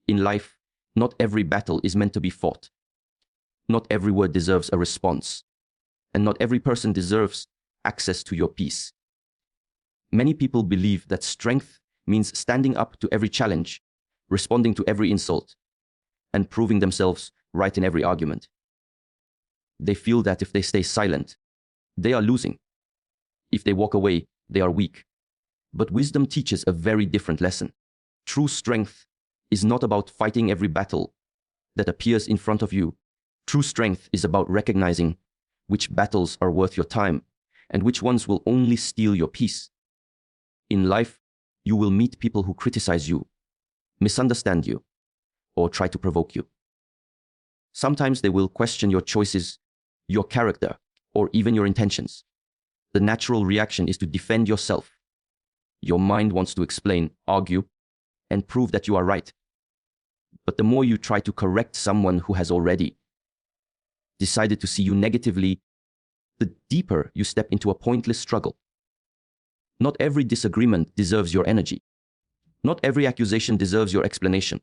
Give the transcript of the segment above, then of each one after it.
In life, not every battle is meant to be fought. Not every word deserves a response. And not every person deserves access to your peace. Many people believe that strength means standing up to every challenge, responding to every insult, and proving themselves right in every argument. They feel that if they stay silent, they are losing. If they walk away, they are weak. But wisdom teaches a very different lesson. True strength is not about fighting every battle that appears in front of you. True strength is about recognizing which battles are worth your time and which ones will only steal your peace. In life, you will meet people who criticize you, misunderstand you, or try to provoke you. Sometimes they will question your choices, your character, or even your intentions. The natural reaction is to defend yourself. Your mind wants to explain, argue, and prove that you are right. But the more you try to correct someone who has already decided to see you negatively, the deeper you step into a pointless struggle. Not every disagreement deserves your energy. Not every accusation deserves your explanation.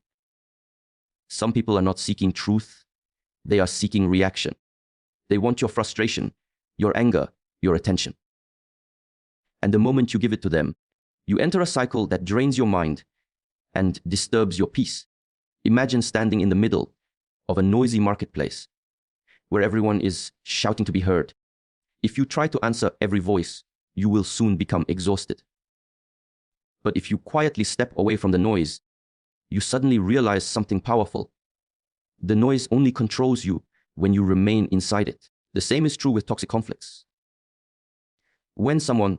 Some people are not seeking truth, they are seeking reaction. They want your frustration, your anger, your attention. And the moment you give it to them, you enter a cycle that drains your mind and disturbs your peace. Imagine standing in the middle of a noisy marketplace where everyone is shouting to be heard. If you try to answer every voice, you will soon become exhausted. But if you quietly step away from the noise, you suddenly realize something powerful. The noise only controls you when you remain inside it. The same is true with toxic conflicts. When someone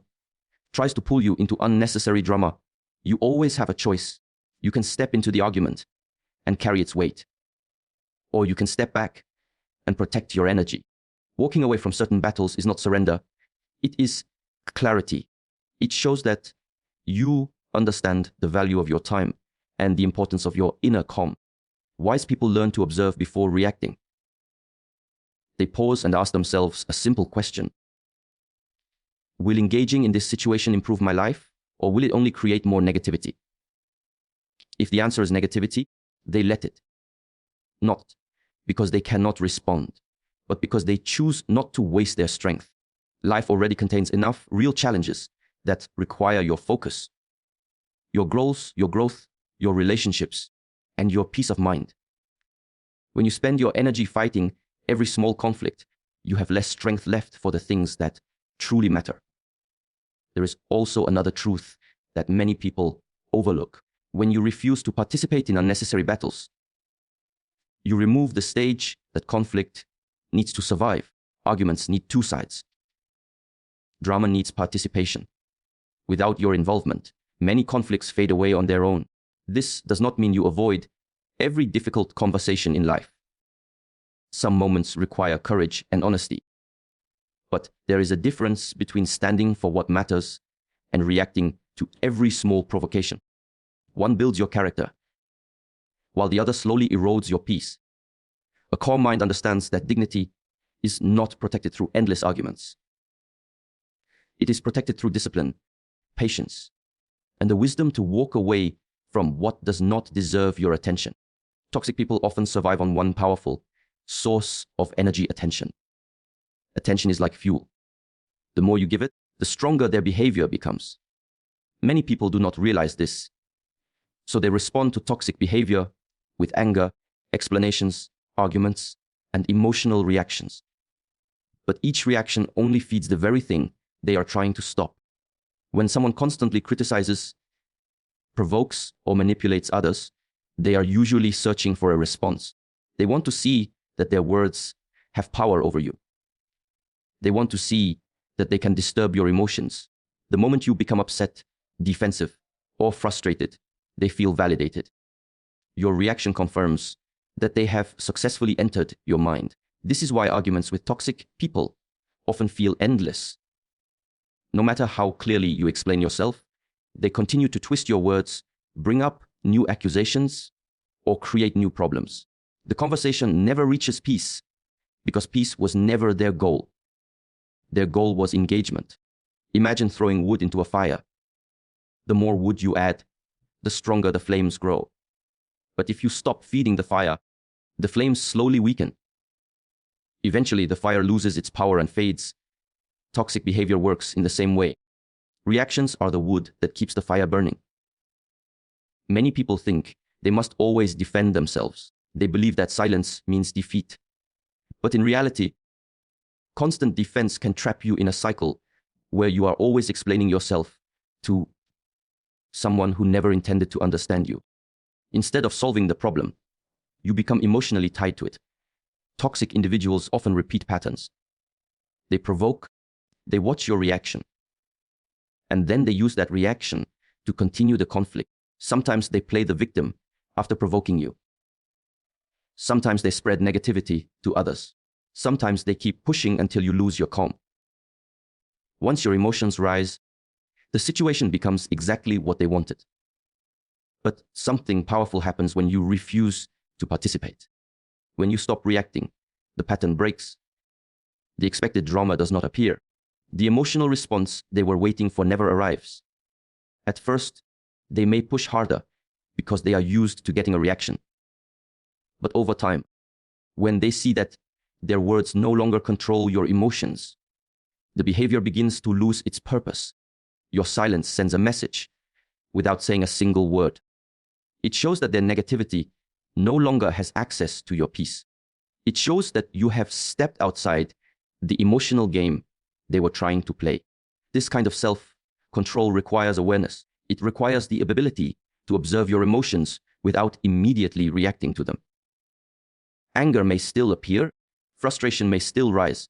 tries to pull you into unnecessary drama, you always have a choice. You can step into the argument and carry its weight. Or you can step back and protect your energy. Walking away from certain battles is not surrender. It is clarity. It shows that you understand the value of your time and the importance of your inner calm. Wise people learn to observe before reacting. They pause and ask themselves a simple question. Will engaging in this situation improve my life, or will it only create more negativity? If the answer is negativity, they let it. Not because they cannot respond, but because they choose not to waste their strength. Life already contains enough real challenges that require your focus, your goals, your growth, your relationships, and your peace of mind. When you spend your energy fighting every small conflict, you have less strength left for the things that truly matter. There is also another truth that many people overlook. When you refuse to participate in unnecessary battles, you remove the stage that conflict needs to survive. Arguments need two sides. Drama needs participation. Without your involvement, many conflicts fade away on their own. This does not mean you avoid every difficult conversation in life. Some moments require courage and honesty. But there is a difference between standing for what matters and reacting to every small provocation. One builds your character, while the other slowly erodes your peace. A calm mind understands that dignity is not protected through endless arguments. It is protected through discipline, patience, and the wisdom to walk away from what does not deserve your attention. Toxic people often survive on one powerful source of energy: attention. Attention is like fuel. The more you give it, the stronger their behavior becomes. Many people do not realize this, so they respond to toxic behavior with anger, explanations, arguments, and emotional reactions. But each reaction only feeds the very thing they are trying to stop. When someone constantly criticizes, provokes, or manipulates others, they are usually searching for a response. They want to see that their words have power over you. They want to see that they can disturb your emotions. The moment you become upset, defensive, or frustrated, they feel validated. Your reaction confirms that they have successfully entered your mind. This is why arguments with toxic people often feel endless. No matter how clearly you explain yourself, they continue to twist your words, bring up new accusations, or create new problems. The conversation never reaches peace because peace was never their goal. Their goal was engagement. Imagine throwing wood into a fire. The more wood you add, the stronger the flames grow. But if you stop feeding the fire, the flames slowly weaken. Eventually, the fire loses its power and fades. Toxic behavior works in the same way. Reactions are the wood that keeps the fire burning. Many people think they must always defend themselves. They believe that silence means defeat. But in reality, constant defense can trap you in a cycle where you are always explaining yourself to someone who never intended to understand you. Instead of solving the problem, you become emotionally tied to it. Toxic individuals often repeat patterns. They provoke, they watch your reaction, and then they use that reaction to continue the conflict. Sometimes they play the victim after provoking you. Sometimes they spread negativity to others. Sometimes they keep pushing until you lose your calm. Once your emotions rise, the situation becomes exactly what they wanted. But something powerful happens when you refuse to participate. When you stop reacting, the pattern breaks. The expected drama does not appear. The emotional response they were waiting for never arrives. At first, they may push harder because they are used to getting a reaction. But over time, when they see that their words no longer control your emotions, the behavior begins to lose its purpose. Your silence sends a message without saying a single word. It shows that their negativity no longer has access to your peace. It shows that you have stepped outside the emotional game they were trying to play. This kind of self-control requires awareness. It requires the ability to observe your emotions without immediately reacting to them. Anger may still appear, frustration may still rise,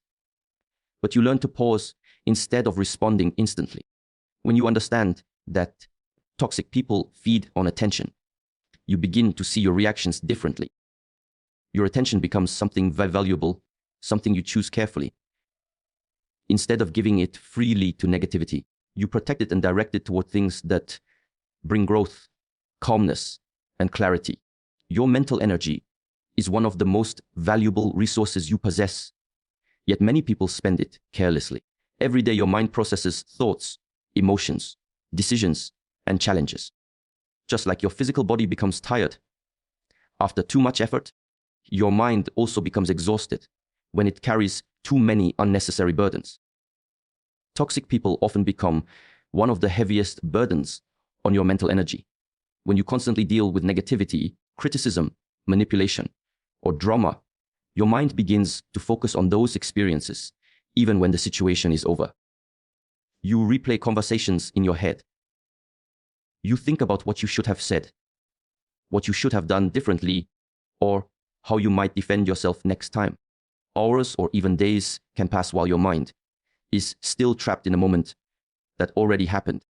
but you learn to pause instead of responding instantly. When you understand that toxic people feed on attention, you begin to see your reactions differently. Your attention becomes something valuable, something you choose carefully. Instead of giving it freely to negativity, you protect it and direct it toward things that bring growth, calmness, and clarity. Your mental energy is one of the most valuable resources you possess, yet many people spend it carelessly. Every day your mind processes thoughts, emotions, decisions, and challenges. Just like your physical body becomes tired after too much effort, your mind also becomes exhausted when it carries too many unnecessary burdens. Toxic people often become one of the heaviest burdens on your mental energy. When you constantly deal with negativity, criticism, manipulation, or drama, your mind begins to focus on those experiences, even when the situation is over. You replay conversations in your head. You think about what you should have said, what you should have done differently, or how you might defend yourself next time. Hours or even days can pass while your mind is still trapped in a moment that already happened.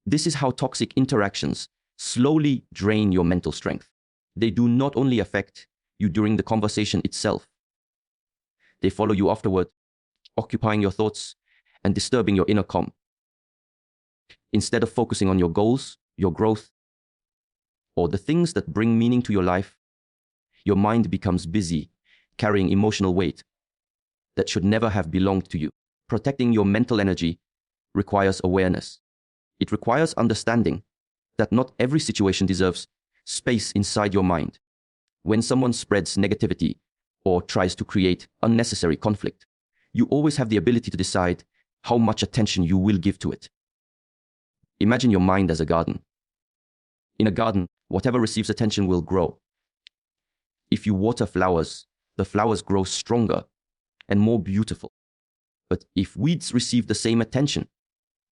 This is how toxic interactions slowly drain your mental strength. They do not only affect you during the conversation itself. They follow you afterward, occupying your thoughts and disturbing your inner calm. Instead of focusing on your goals, your growth, or the things that bring meaning to your life, your mind becomes busy carrying emotional weight that should never have belonged to you. Protecting your mental energy requires awareness. It requires understanding that not every situation deserves space inside your mind. When someone spreads negativity or tries to create unnecessary conflict, you always have the ability to decide how much attention you will give to it. Imagine your mind as a garden. In a garden, whatever receives attention will grow. If you water flowers, the flowers grow stronger and more beautiful. But if weeds receive the same attention,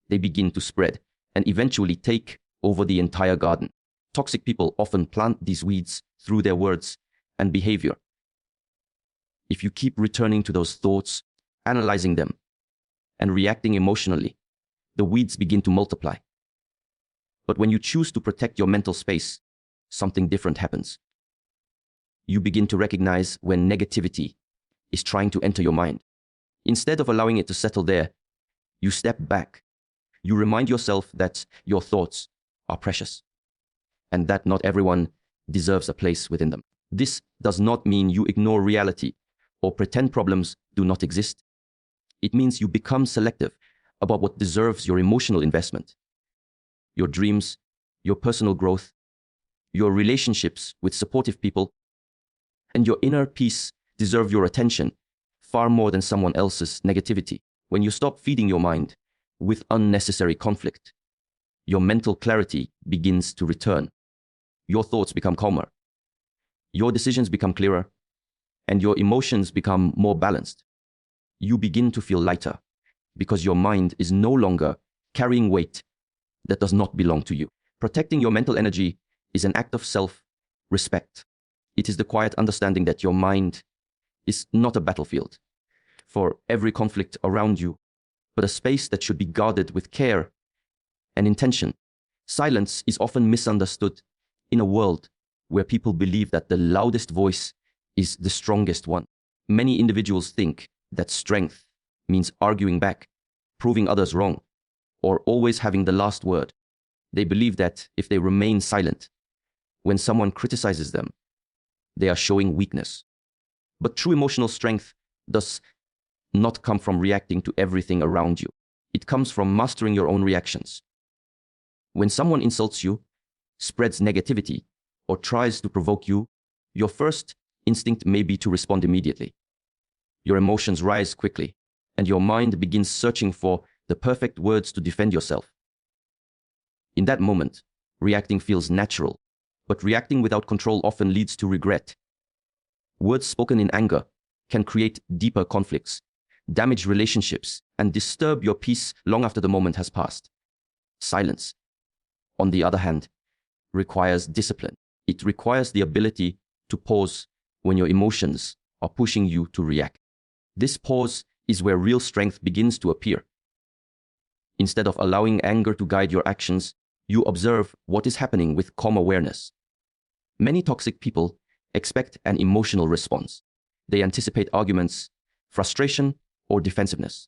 they begin to spread and eventually take over the entire garden. Toxic people often plant these weeds through their words and behavior. If you keep returning to those thoughts, analyzing them, and reacting emotionally, the weeds begin to multiply. But when you choose to protect your mental space, something different happens. You begin to recognize when negativity is trying to enter your mind. Instead of allowing it to settle there, you step back. You remind yourself that your thoughts are precious and that not everyone deserves a place within them. This does not mean you ignore reality or pretend problems do not exist. It means you become selective about what deserves your emotional investment, your dreams, your personal growth, your relationships with supportive people, and your inner peace deserve your attention far more than someone else's negativity. When you stop feeding your mind with unnecessary conflict, your mental clarity begins to return. Your thoughts become calmer. Your decisions become clearer, and your emotions become more balanced. You begin to feel lighter because your mind is no longer carrying weight that does not belong to you. Protecting your mental energy is an act of self-respect. It is the quiet understanding that your mind is not a battlefield for every conflict around you, but a space that should be guarded with care and intention. Silence is often misunderstood in a world where people believe that the loudest voice is the strongest one. Many individuals think that strength means arguing back, proving others wrong, or always having the last word. They believe that if they remain silent when someone criticizes them, they are showing weakness. But true emotional strength does not come from reacting to everything around you. It comes from mastering your own reactions. When someone insults you, spreads negativity, or tries to provoke you, your first instinct may be to respond immediately. Your emotions rise quickly, and your mind begins searching for the perfect words to defend yourself. In that moment, reacting feels natural, but reacting without control often leads to regret. Words spoken in anger can create deeper conflicts, damage relationships, and disturb your peace long after the moment has passed. Silence, on the other hand, requires discipline. It requires the ability to pause when your emotions are pushing you to react. This pause is where real strength begins to appear. Instead of allowing anger to guide your actions, you observe what is happening with calm awareness. Many toxic people expect an emotional response. They anticipate arguments, frustration, or defensiveness.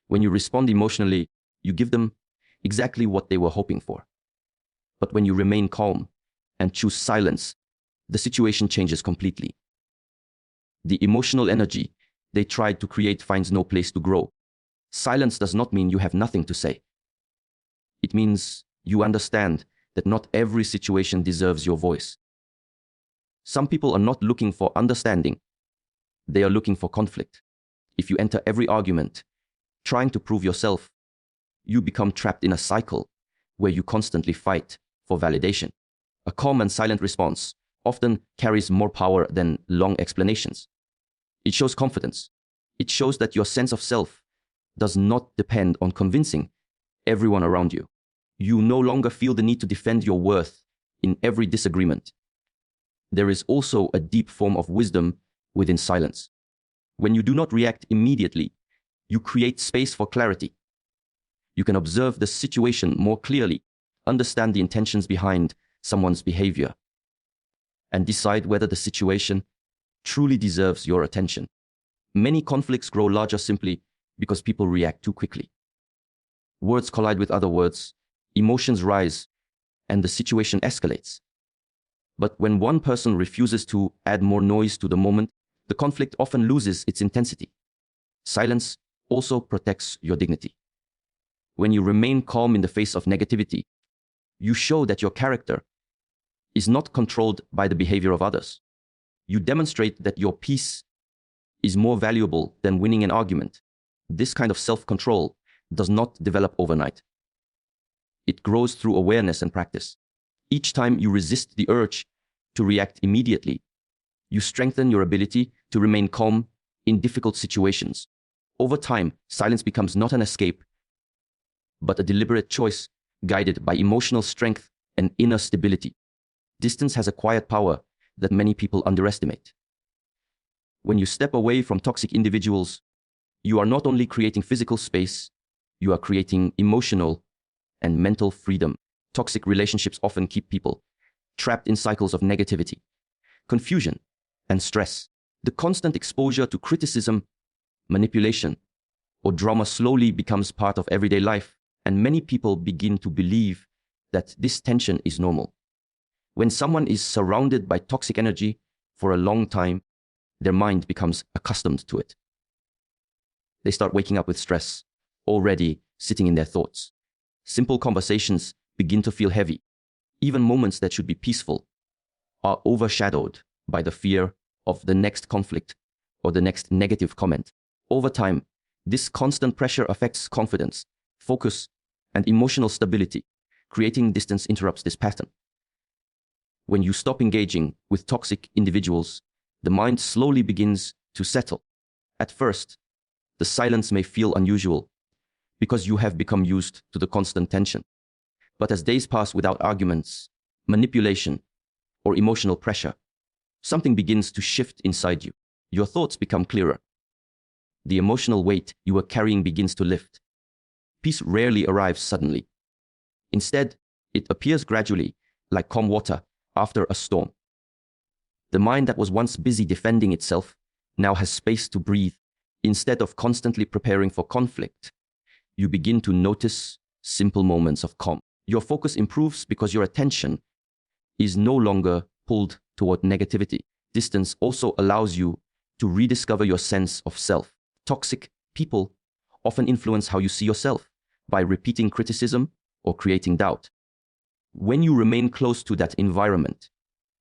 When you respond emotionally, you give them exactly what they were hoping for. But when you remain calm and choose silence, the situation changes completely. The emotional energy they tried to create finds no place to grow. Silence does not mean you have nothing to say. It means you understand that not every situation deserves your voice. Some people are not looking for understanding. They are looking for conflict. If you enter every argument trying to prove yourself, you become trapped in a cycle where you constantly fight for validation. A calm and silent response often carries more power than long explanations. It shows confidence. It shows that your sense of self does not depend on convincing everyone around you. You no longer feel the need to defend your worth in every disagreement. There is also a deep form of wisdom within silence. When you do not react immediately, you create space for clarity. You can observe the situation more clearly, understand the intentions behind someone's behavior, and decide whether the situation truly deserves your attention. Many conflicts grow larger simply because people react too quickly. Words collide with other words, emotions rise, and the situation escalates. But when one person refuses to add more noise to the moment, the conflict often loses its intensity. Silence also protects your dignity. When you remain calm in the face of negativity, you show that your character is not controlled by the behavior of others. You demonstrate that your peace is more valuable than winning an argument. This kind of self-control does not develop overnight. It grows through awareness and practice. Each time you resist the urge to react immediately, you strengthen your ability to remain calm in difficult situations. Over time, silence becomes not an escape, but a deliberate choice guided by emotional strength and inner stability. Distance has a quiet power that many people underestimate. When you step away from toxic individuals, you are not only creating physical space, you are creating emotional and mental freedom. Toxic relationships often keep people trapped in cycles of negativity, confusion, and stress. The constant exposure to criticism, manipulation, or drama slowly becomes part of everyday life, and many people begin to believe that this tension is normal. When someone is surrounded by toxic energy for a long time, their mind becomes accustomed to it. They start waking up with stress, already sitting in their thoughts. Simple conversations begin to feel heavy. Even moments that should be peaceful are overshadowed by the fear of the next conflict or the next negative comment. Over time, this constant pressure affects confidence, focus, and emotional stability. Creating distance interrupts this pattern. When you stop engaging with toxic individuals, the mind slowly begins to settle. At first, the silence may feel unusual because you have become used to the constant tension. But as days pass without arguments, manipulation, or emotional pressure, something begins to shift inside you. Your thoughts become clearer. The emotional weight you were carrying begins to lift. Peace rarely arrives suddenly. Instead, it appears gradually, like calm water after a storm. The mind that was once busy defending itself now has space to breathe. Instead of constantly preparing for conflict, you begin to notice simple moments of calm. Your focus improves because your attention is no longer pulled toward negativity. Distance also allows you to rediscover your sense of self. Toxic people often influence how you see yourself by repeating criticism or creating doubt. When you remain close to that environment,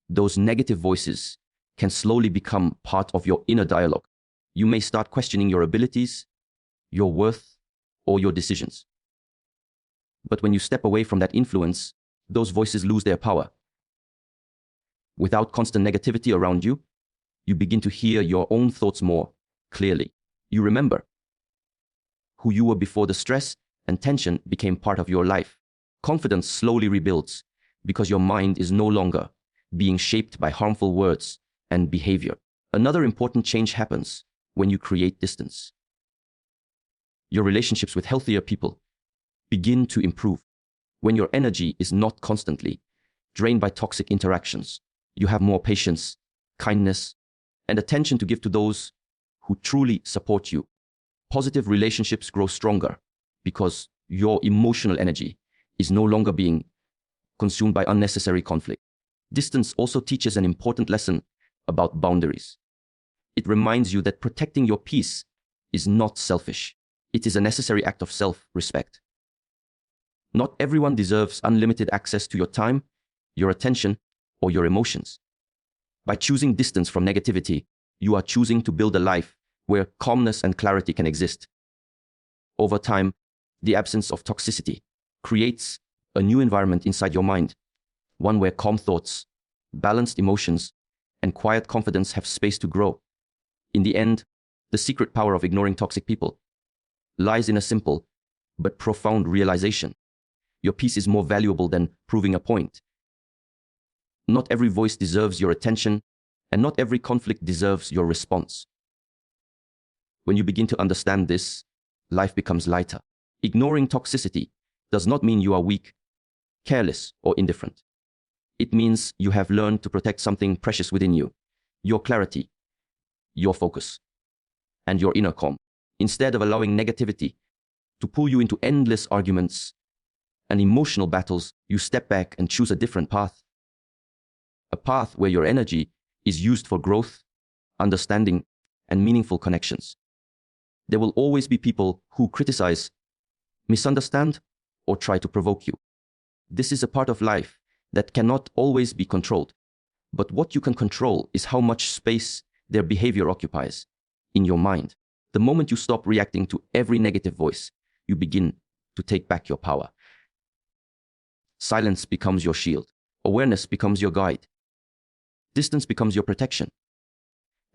those negative voices can slowly become part of your inner dialogue. You may start questioning your abilities, your worth, or your decisions. But when you step away from that influence, those voices lose their power. Without constant negativity around you, you begin to hear your own thoughts more clearly. You remember who you were before the stress and tension became part of your life. Confidence slowly rebuilds because your mind is no longer being shaped by harmful words and behavior. Another important change happens when you create distance. Your relationships with healthier people begin to improve. When your energy is not constantly drained by toxic interactions, you have more patience, kindness, and attention to give to those who truly support you. Positive relationships grow stronger because your emotional energy is no longer being consumed by unnecessary conflict. Distance also teaches an important lesson about boundaries. It reminds you that protecting your peace is not selfish. It is a necessary act of self-respect. Not everyone deserves unlimited access to your time, your attention, or your emotions. By choosing distance from negativity, you are choosing to build a life where calmness and clarity can exist. Over time, the absence of toxicity creates a new environment inside your mind, one where calm thoughts, balanced emotions, and quiet confidence have space to grow. In the end, the secret power of ignoring toxic people lies in a simple but profound realization. Your peace is more valuable than proving a point. Not every voice deserves your attention, and not every conflict deserves your response. When you begin to understand this, life becomes lighter. Ignoring toxicity does not mean you are weak, careless, or indifferent. It means you have learned to protect something precious within you, your clarity, your focus, and your inner calm. Instead of allowing negativity to pull you into endless arguments and emotional battles, you step back and choose a different path. A path where your energy is used for growth, understanding, and meaningful connections. There will always be people who criticize, misunderstand, or try to provoke you. This is a part of life that cannot always be controlled. But what you can control is how much space their behavior occupies in your mind. The moment you stop reacting to every negative voice, you begin to take back your power. Silence becomes your shield. Awareness becomes your guide. Distance becomes your protection.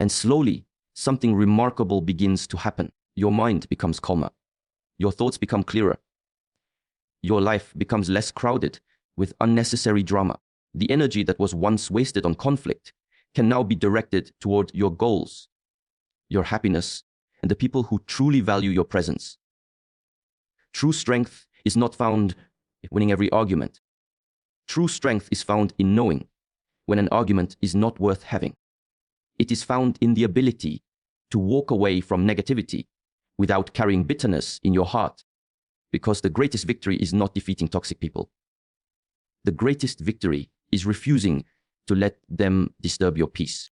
And slowly, something remarkable begins to happen. Your mind becomes calmer. Your thoughts become clearer. Your life becomes less crowded with unnecessary drama. The energy that was once wasted on conflict can now be directed toward your goals, your happiness, and the people who truly value your presence. True strength is not found in winning every argument. True strength is found in knowing when an argument is not worth having. It is found in the ability to walk away from negativity without carrying bitterness in your heart, because the greatest victory is not defeating toxic people. The greatest victory is refusing to let them disturb your peace.